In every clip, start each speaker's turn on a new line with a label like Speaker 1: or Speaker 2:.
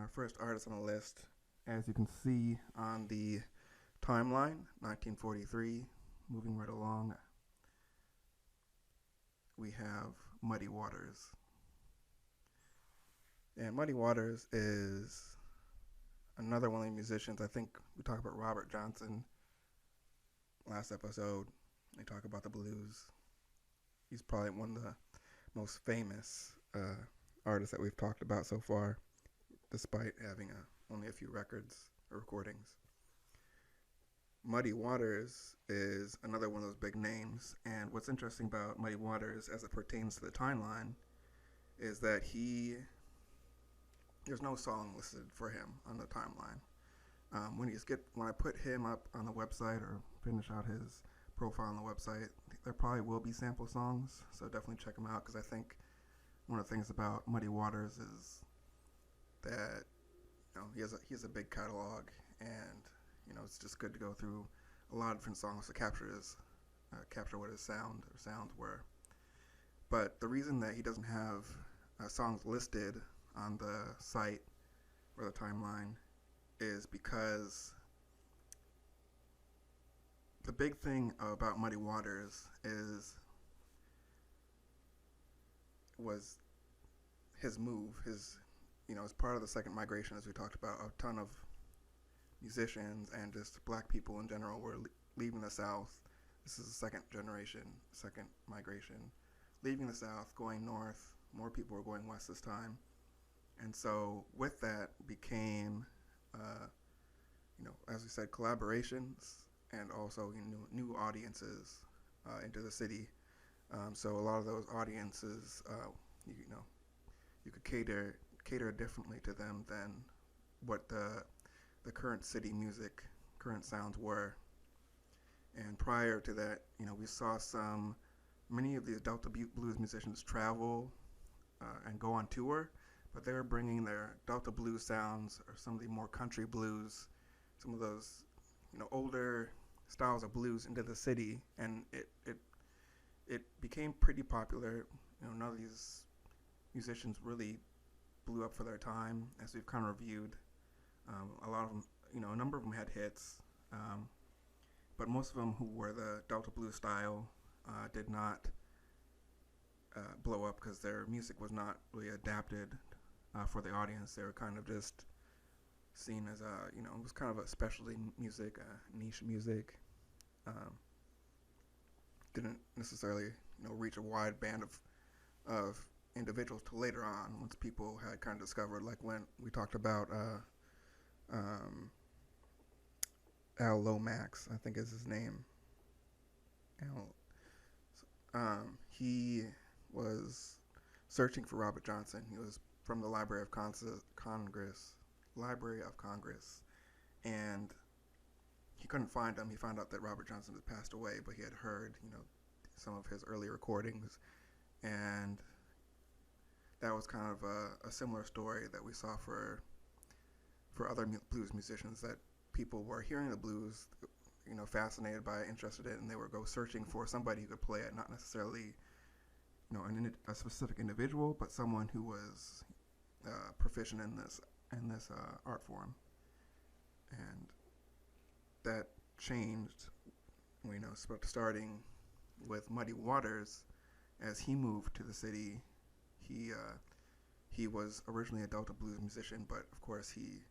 Speaker 1: our first artist on the list, as you can see on the timeline, 1943, moving right along, we have Muddy Waters. And Muddy Waters is another one of the musicians. I think we talked about Robert Johnson last episode. They talk about the blues. He's probably one of the most famous artists that we've talked about so far, despite having only a few records or recordings. Muddy Waters is another one of those big names, and what's interesting about Muddy Waters as it pertains to the timeline is that there's no song listed for him on the timeline. When I put him up on the website or finish out his profile on the website, there probably will be sample songs, so definitely check him out, because I think one of the things about Muddy Waters is that he has a big catalog, and it's just good to go through a lot of different songs to capture what his sounds were. But the reason that he doesn't have songs listed on the site or the timeline is because the big thing about Muddy Waters was his move, as part of the second migration, as we talked about. A ton of musicians and just black people in general were leaving the South. This is the second migration, leaving the South, going north. More people were going west this time. And so with that became, as we said, collaborations and also new audiences into the city. So a lot of those audiences, you could cater differently to them than what the current city music, current sounds were. And prior to that, we saw many of these Delta blues musicians travel and go on tour, but they were bringing their Delta blues sounds or some of the more country blues, some of those, older styles of blues into the city, and it became pretty popular. None of these musicians really blew up for their time, as we've kind of reviewed. A lot of them, a number of them had hits, but most of them who were the Delta blues style did not blow up because their music was not really adapted for the audience. They were kind of just seen as it was kind of a specialty music, niche music. Didn't necessarily, reach a wide band of individuals till later on, once people had kind of discovered, like when we talked about Al Lomax, I think is his name. He was searching for Robert Johnson. He was from the Library of Congress, and he couldn't find him. He found out that Robert Johnson had passed away, but he had heard, some of his early recordings, and that was kind of a similar story that we saw for other blues musicians, that people were hearing the blues, fascinated by it, interested in it, and they would go searching for somebody who could play it, not necessarily, a specific individual, but someone who was proficient in this art form. And that changed, starting with Muddy Waters. As he moved to the city, he was originally a Delta blues musician, but of course he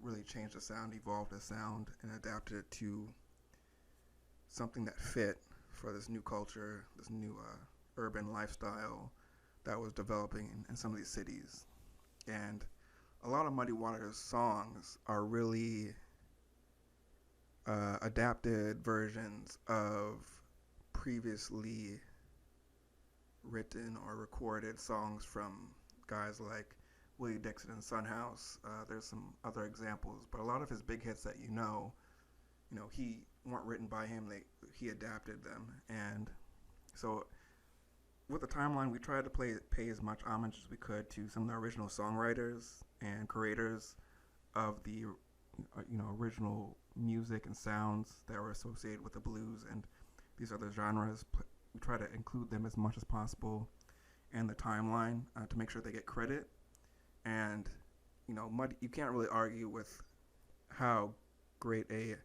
Speaker 1: really changed the sound, evolved the sound, and adapted it to something that fit for this new culture, this new urban lifestyle that was developing in some of these cities. And a lot of Muddy Waters songs are really adapted versions of previously written or recorded songs from guys like Willie Dixon and Son House. There's some other examples, but a lot of his big hits that he weren't written by him. He adapted them, and so with the timeline, we tried to pay as much homage as we could to some of the original songwriters and creators of the original music and sounds that were associated with the blues and these other genres. We try to include them as much as possible in the timeline to make sure they get credit. And You can't really argue with how great a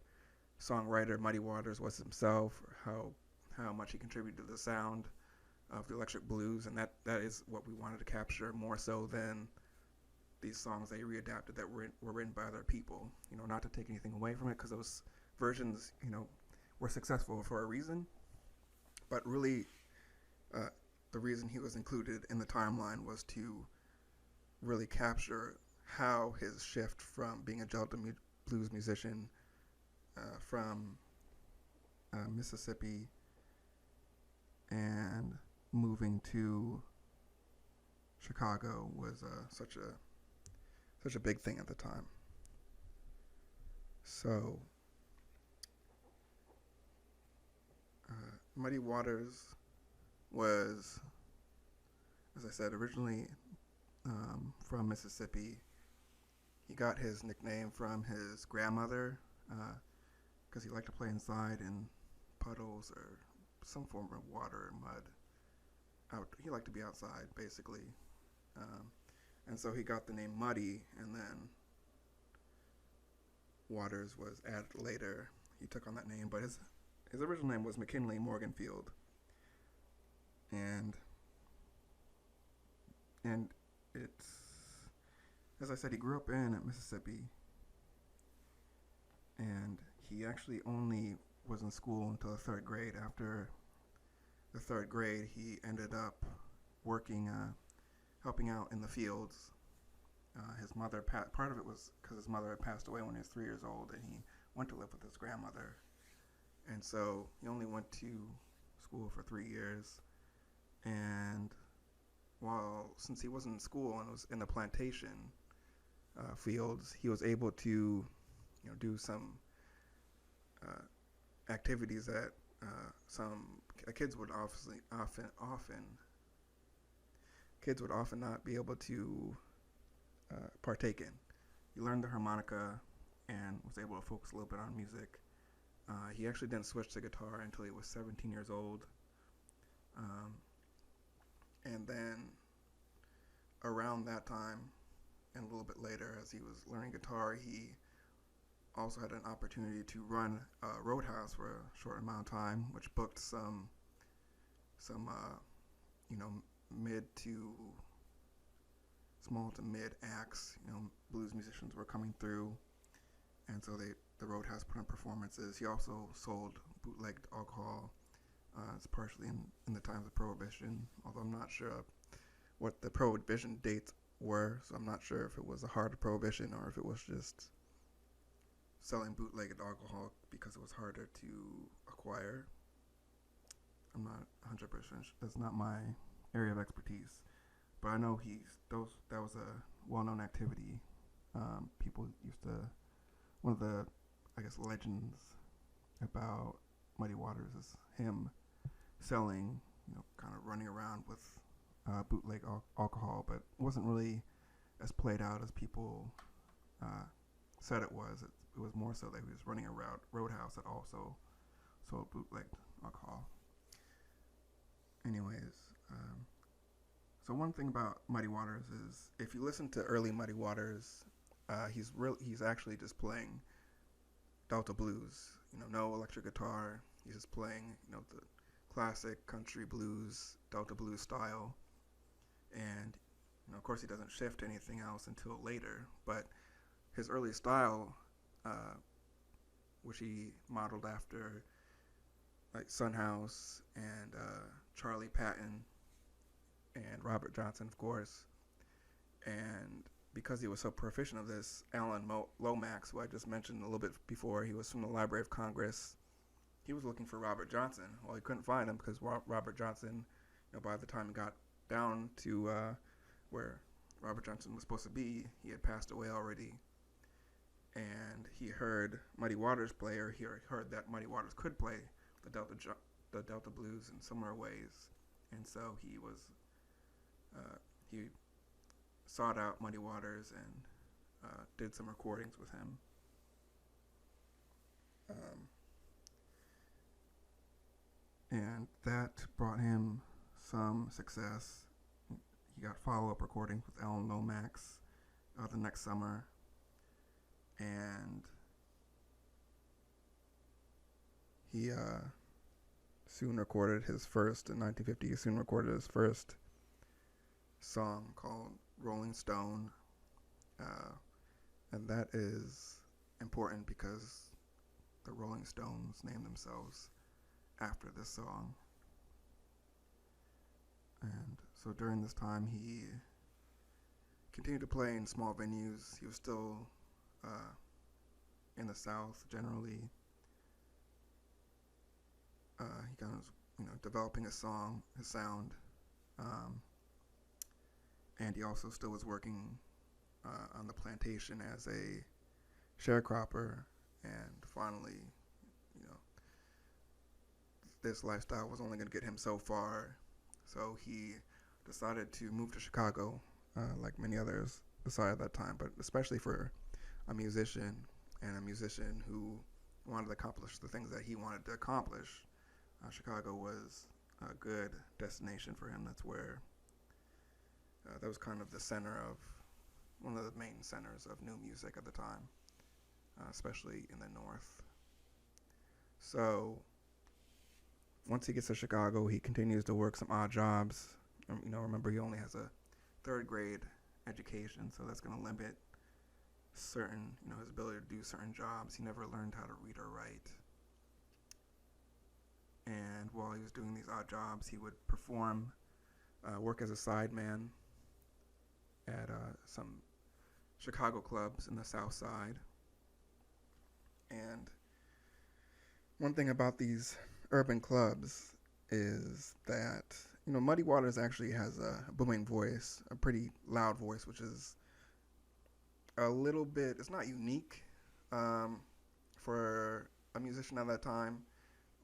Speaker 1: songwriter Muddy Waters was himself, or how much he contributed to the sound of the electric blues, and that is what we wanted to capture more so than these songs they readapted that were written by other people. Not to take anything away from it, because those versions, were successful for a reason, but really, the reason he was included in the timeline was to really capture how his shift from being a Delta blues musician from Mississippi and moving to Chicago was such a big thing at the time. So, Muddy Waters was, as I said, originally from Mississippi. He got his nickname from his grandmother because he liked to play inside in puddles or some form of water or mud. He liked to be outside, basically. And so he got the name Muddy, and then Waters was added later. He took on that name, but his original name was McKinley Morganfield. And it's, as I said, he grew up in Mississippi, and he actually only was in school until the third grade. After the third grade, he ended up working, helping out in the fields. His mother, part of it was because his mother had passed away when he was 3 years old, and he went to live with his grandmother. And so he only went to school for 3 years. And since he wasn't in school and was in the plantation fields, he was able to, do some activities that some kids would often not be able to partake in. He learned the harmonica and was able to focus a little bit on music. He actually didn't switch to guitar until he was 17 years old. And then around that time and a little bit later, as he was learning guitar, he also had an opportunity to run a roadhouse for a short amount of time, which booked some small to mid acts. Blues musicians were coming through, and so the Roadhouse put on performances. He also sold bootlegged alcohol. It's partially in the times of Prohibition, although I'm not sure what the Prohibition dates were, so I'm not sure if it was a hard prohibition or if it was just selling bootlegged alcohol because it was harder to acquire. I'm not 100%. That's not my area of expertise, but I know that was a well-known activity. People used to, one of the, I guess, legends about Muddy Waters is him selling, kind of running around with bootleg alcohol, but it wasn't really as played out as people said it was. It was more so that he was running a roadhouse that also sold bootlegged alcohol. Anyways, so one thing about Muddy Waters is if you listen to early Muddy Waters, he's actually just playing Delta blues. No electric guitar. He's just playing, the classic country blues, Delta blues style. And, of course, he doesn't shift to anything else until later. But his early style, which he modeled after, like Son House and Charlie Patton and Robert Johnson, of course. And because he was so proficient of this, Alan Lomax, who I just mentioned a little bit before, he was from the Library of Congress. He was looking for Robert Johnson. Well, he couldn't find him because Robert Johnson, by the time he got down to where Robert Johnson was supposed to be, he had passed away already. And he heard Muddy Waters play, or he heard that Muddy Waters could play the Delta blues in similar ways. And so he sought out Muddy Waters and did some recordings with him. And that brought him some success. He got follow-up recordings with Alan Lomax. the next summer, and he soon recorded his first, in 1950, he soon recorded his first song called Rolling Stone. Uh, and that is important because the Rolling Stones named themselves after this song. And so during this time, he continued to play in small venues. He was still in the South generally. He kind of was, developing his sound, and he also still was working on the plantation as a sharecropper. And finally, this lifestyle was only going to get him so far, so he decided to move to Chicago, like many others decided at that time, but especially for a musician who wanted to accomplish the things that he wanted to accomplish. Chicago was a good destination for him. That's where that was kind of the center of one of the main centers of new music at the time, especially in the North. So once he gets to Chicago, he continues to work some odd jobs. Remember, he only has a third grade education, so that's going to limit certain, his ability to do certain jobs. He never learned how to read or write. And while he was doing these odd jobs, he would perform, work as a sideman at some Chicago clubs in the South Side. And one thing about these urban clubs is that, Muddy Waters actually has a booming voice, a pretty loud voice, which is a little bit, it's not unique for a musician at that time.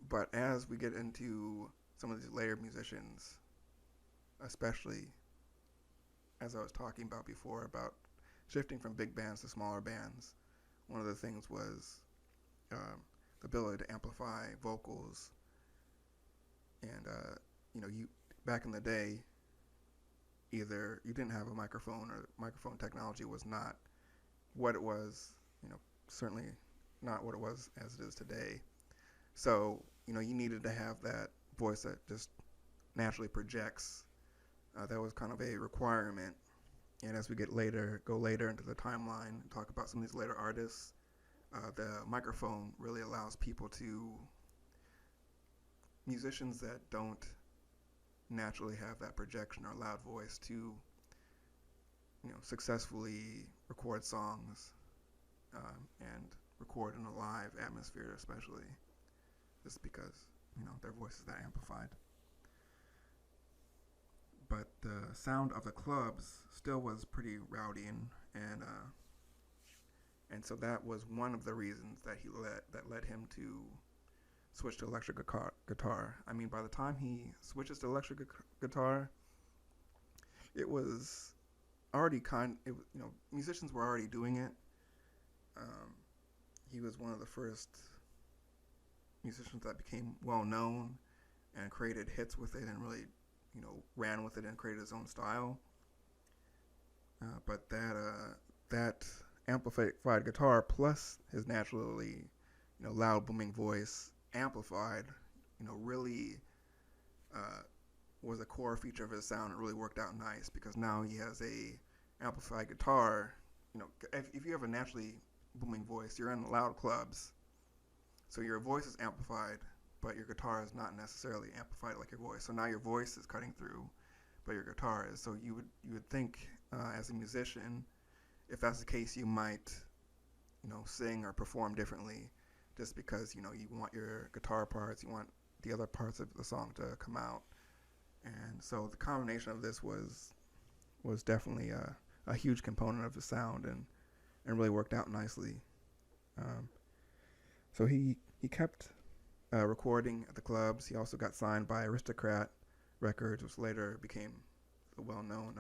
Speaker 1: But as we get into some of these later musicians, especially as I was talking about before, about shifting from big bands to smaller bands, one of the things was the ability to amplify vocals. And, you back in the day, either you didn't have a microphone or microphone technology was not what it was, certainly not what it was as it is today. So, you needed to have that voice that just naturally projects. That was kind of a requirement. And as we go later into the timeline and talk about some of these later artists, the microphone really allows musicians that don't naturally have that projection or loud voice to, successfully record songs and record in a live atmosphere, especially. Just because, their voices are amplified. But the sound of the clubs still was pretty rowdy, and so that was one of the reasons that led him to switch to electric guitar. I mean, by the time he switches to electric guitar, it was already musicians were already doing it. He was one of the first musicians that became well known and created hits with it and really, ran with it and created his own style. But that amplified guitar plus his naturally, loud booming voice amplified, really was a core feature of his sound. It really worked out nice because now he has a amplified guitar. If you have a naturally booming voice, you're in loud clubs. So your voice is amplified, but your guitar is not necessarily amplified like your voice. So now your voice is cutting through, but your guitar is. So you would think as a musician, if that's the case, you might, sing or perform differently, just because you want your guitar parts, you want the other parts of the song to come out. And so the combination of this was definitely a huge component of the sound and really worked out nicely. So he kept recording at the clubs. He also got signed by Aristocrat Records, which later became the well-known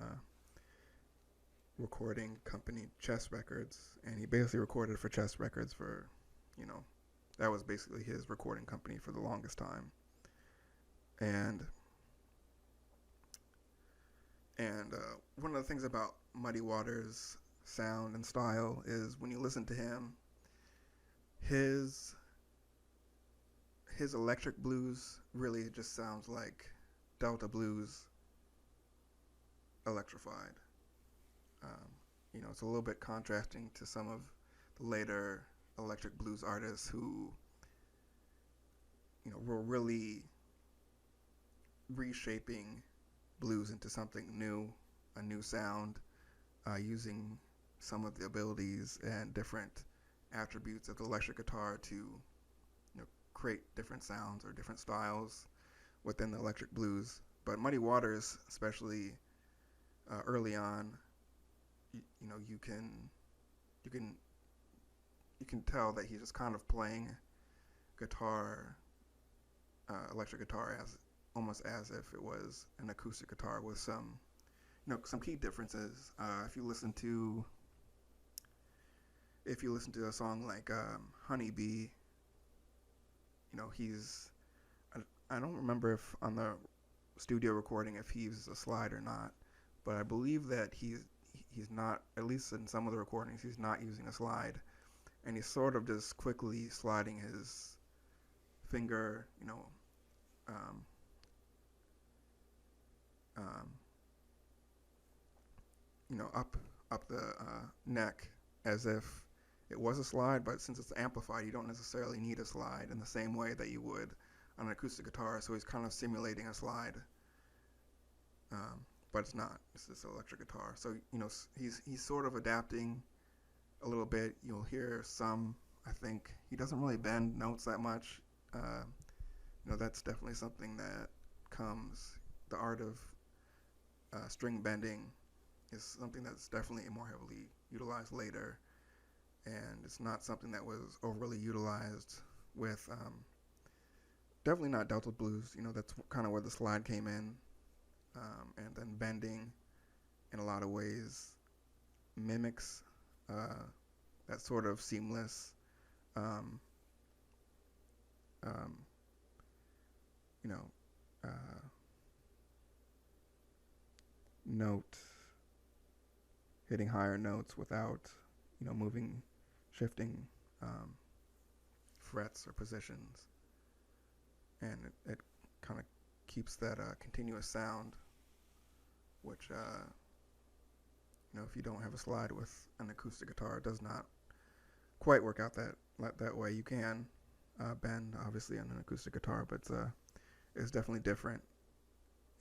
Speaker 1: recording company Chess Records. And he basically recorded for Chess Records for, that was basically his recording company for the longest time. And one of the things about Muddy Waters sound and style is when you listen to him, his his electric blues really just sounds like Delta blues electrified. Um, it's a little bit contrasting to some of the later electric blues artists who, were really reshaping blues into something new, a new sound, using some of the abilities and different attributes of the electric guitar to create different sounds or different styles within the electric blues. But Muddy Waters, especially early on, you can you can you can tell that he's just kind of playing guitar, electric guitar, as almost as if it was an acoustic guitar with some key differences. If you listen to a song like Honeybee, he's I don't remember if on the studio recording if he uses a slide or not, but I believe that he's not, at least in some of the recordings, he's not using a slide, and he's sort of just quickly sliding his finger, um, um, up the neck as if it was a slide, but since it's amplified, you don't necessarily need a slide in the same way that you would on an acoustic guitar. So he's kind of simulating a slide, but it's not. It's just an electric guitar. So he's sort of adapting a little bit. You'll hear some. I think he doesn't really bend notes that much. That's definitely something that comes. The art of string bending is something that's definitely more heavily utilized later, and it's not something that was overly utilized with definitely not Delta blues. That's kind of where the slide came in, and then bending in a lot of ways mimics that sort of seamless um, um, you know note, hitting higher notes without shifting frets or positions, and it kind of keeps that continuous sound, which if you don't have a slide with an acoustic guitar, it does not quite work out that way. You can bend obviously on an acoustic guitar, but it's definitely different.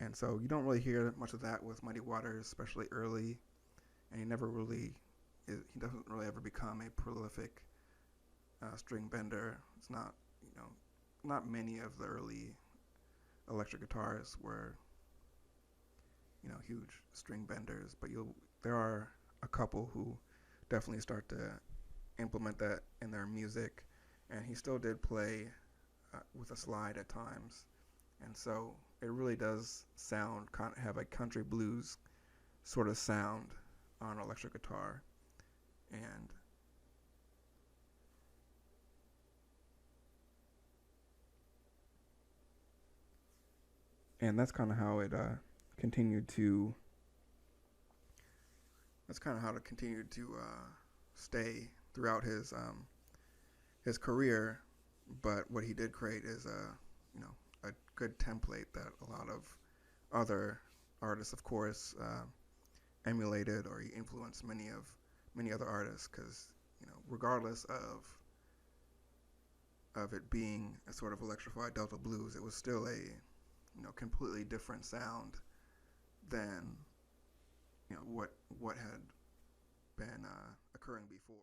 Speaker 1: And so you don't really hear much of that with Muddy Waters, especially early, and he doesn't really ever become a prolific string bender. It's not many of the early electric guitars were huge string benders, but there are a couple who definitely start to implement that in their music, and he still did play with a slide at times, and so it really does have a country blues sort of sound on electric guitar, and that's kind of how it continued to. That's kind of how it continued to stay throughout his career. But what he did create is a good template that a lot of other artists, of course, emulated, or he influenced many other artists, because regardless of it being a sort of electrified Delta blues, it was still a completely different sound than what had been occurring before.